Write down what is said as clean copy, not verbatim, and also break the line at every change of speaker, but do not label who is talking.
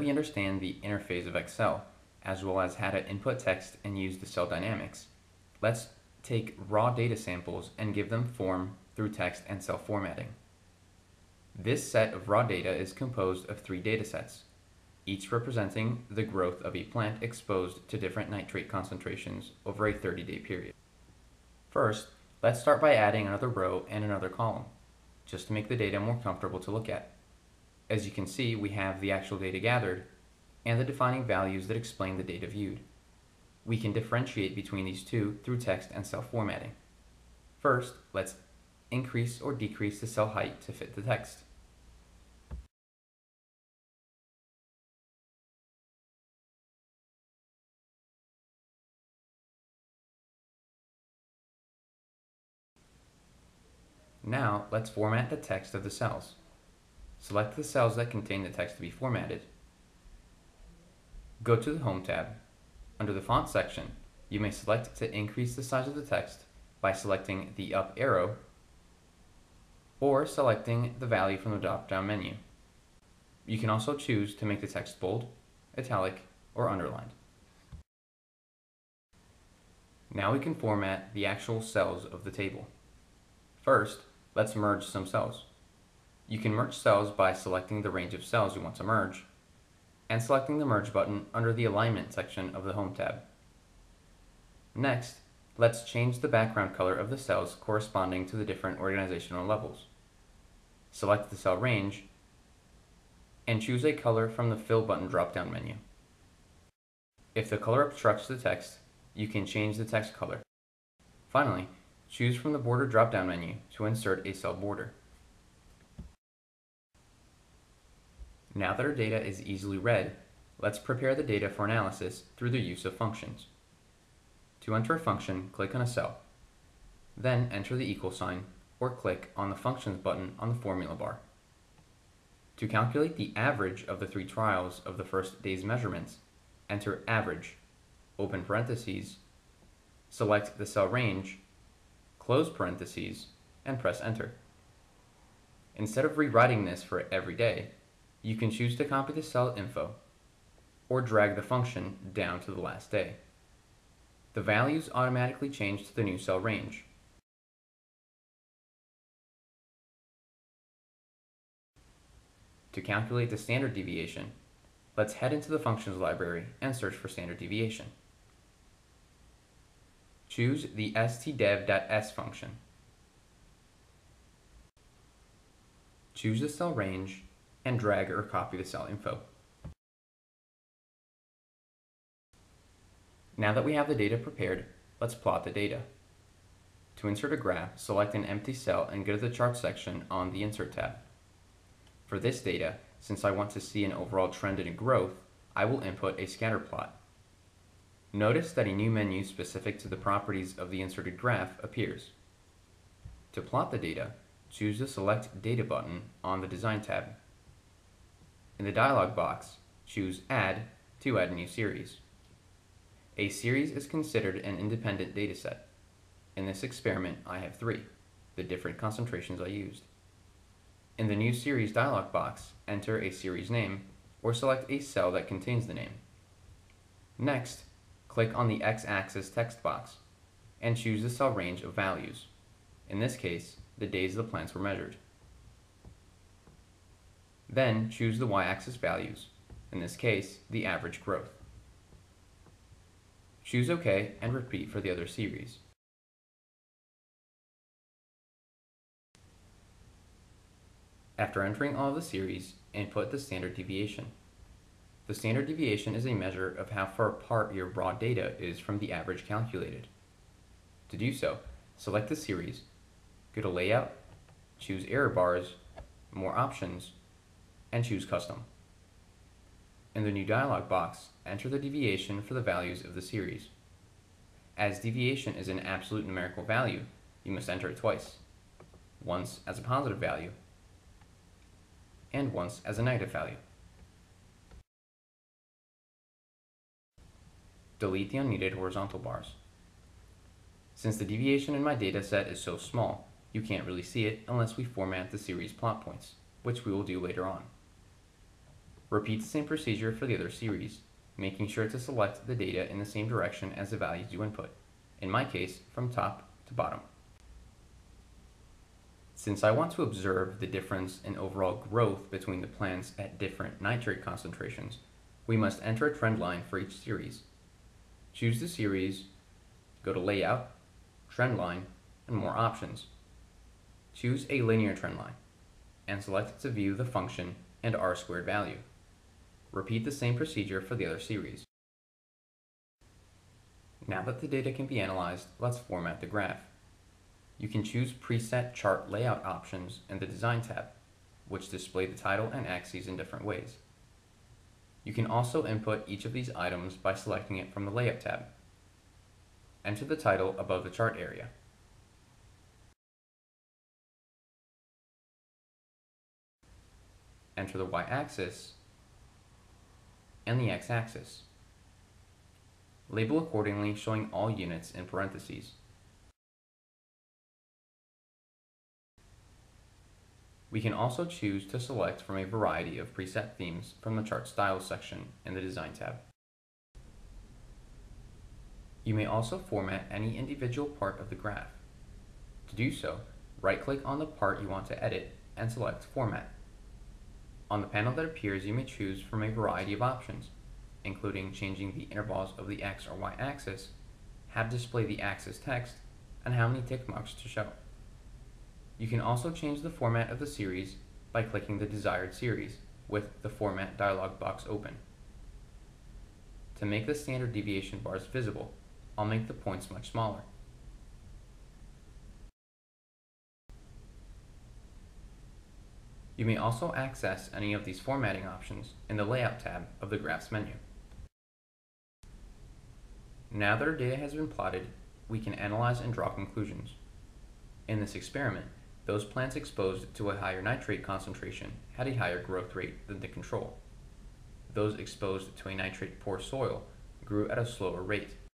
we understand the interface of Excel, as well as how to input text and use the cell dynamics, let's take raw data samples and give them form through text and cell formatting. This set of raw data is composed of 3 datasets, each representing the growth of a plant exposed to different nitrate concentrations over a 30-day period. First, let's start by adding another row and another column, just to make the data more comfortable to look at. As you can see, we have the actual data gathered and the defining values that explain the data viewed. We can differentiate between these two through text and cell formatting. First, let's increase or decrease the cell height to fit the text. Now, let's format the text of the cells. Select the cells that contain the text to be formatted. Go to the Home tab. Under the Font section, you may select to increase the size of the text by selecting the up arrow or selecting the value from the drop-down menu. You can also choose to make the text bold, italic, or underlined. Now we can format the actual cells of the table. First, let's merge some cells. You can merge cells by selecting the range of cells you want to merge and selecting the Merge button under the Alignment section of the Home tab. Next, let's change the background color of the cells corresponding to the different organizational levels. Select the cell range and choose a color from the Fill button drop-down menu. If the color obstructs the text, you can change the text color. Finally, choose from the Border drop-down menu to insert a cell border. Now that our data is easily read, let's prepare the data for analysis through the use of functions. To enter a function, click on a cell. Then enter the equal sign or click on the Functions button on the formula bar. To calculate the average of the 3 trials of the first day's measurements, enter average, open parentheses, select the cell range, close parentheses, and press enter. Instead of rewriting this for every day, you can choose to copy the cell info or drag the function down to the last day. The values automatically change to the new cell range. To calculate the standard deviation, let's head into the functions library and search for standard deviation. Choose the stdev.s function. Choose the cell range and drag or copy the cell info. Now that we have the data prepared, let's plot the data. To insert a graph, select an empty cell and go to the Chart section on the Insert tab. For this data, since I want to see an overall trend in growth, I will input a scatter plot. Notice that a new menu specific to the properties of the inserted graph appears. To plot the data, choose the Select Data button on the Design tab. In the dialog box, choose Add to add a new series. A series is considered an independent dataset. In this experiment, I have 3, the different concentrations I used. In the New Series dialog box, enter a series name or select a cell that contains the name. Next, click on the X-axis text box and choose the cell range of values. In this case, the days the plants were measured. Then choose the Y-axis values, in this case, the average growth. Choose OK and repeat for the other series. After entering all of the series, input the standard deviation. The standard deviation is a measure of how far apart your raw data is from the average calculated. To do so, select the series, go to Layout, choose Error Bars, More Options, and choose Custom. In the new dialog box, enter the deviation for the values of the series. As deviation is an absolute numerical value, you must enter it twice, once as a positive value and once as a negative value. Delete the unneeded horizontal bars. Since the deviation in my data set is so small, you can't really see it unless we format the series plot points, which we will do later on. Repeat the same procedure for the other series, making sure to select the data in the same direction as the values you input, in my case, from top to bottom. Since I want to observe the difference in overall growth between the plants at different nitrate concentrations, we must enter a trend line for each series. Choose the series, go to Layout, Trend Line, and More Options. Choose a linear trend line, and select to view the function and R-squared value. Repeat the same procedure for the other series. Now that the data can be analyzed, let's format the graph. You can choose preset chart layout options in the Design tab, which display the title and axes in different ways. You can also input each of these items by selecting it from the Layout tab. Enter the title above the chart area. Enter the y-axis and the x-axis. Label accordingly, showing all units in parentheses. We can also choose to select from a variety of preset themes from the Chart Styles section in the Design tab. You may also format any individual part of the graph. To do so, right-click on the part you want to edit and select Format. On the panel that appears, you may choose from a variety of options, including changing the intervals of the x or y-axis, have display the axis text, and how many tick marks to show. You can also change the format of the series by clicking the desired series with the Format dialog box open. To make the standard deviation bars visible, I'll make the points much smaller. You may also access any of these formatting options in the Layout tab of the Graphs menu. Now that our data has been plotted, we can analyze and draw conclusions. In this experiment, those plants exposed to a higher nitrate concentration had a higher growth rate than the control. Those exposed to a nitrate-poor soil grew at a slower rate.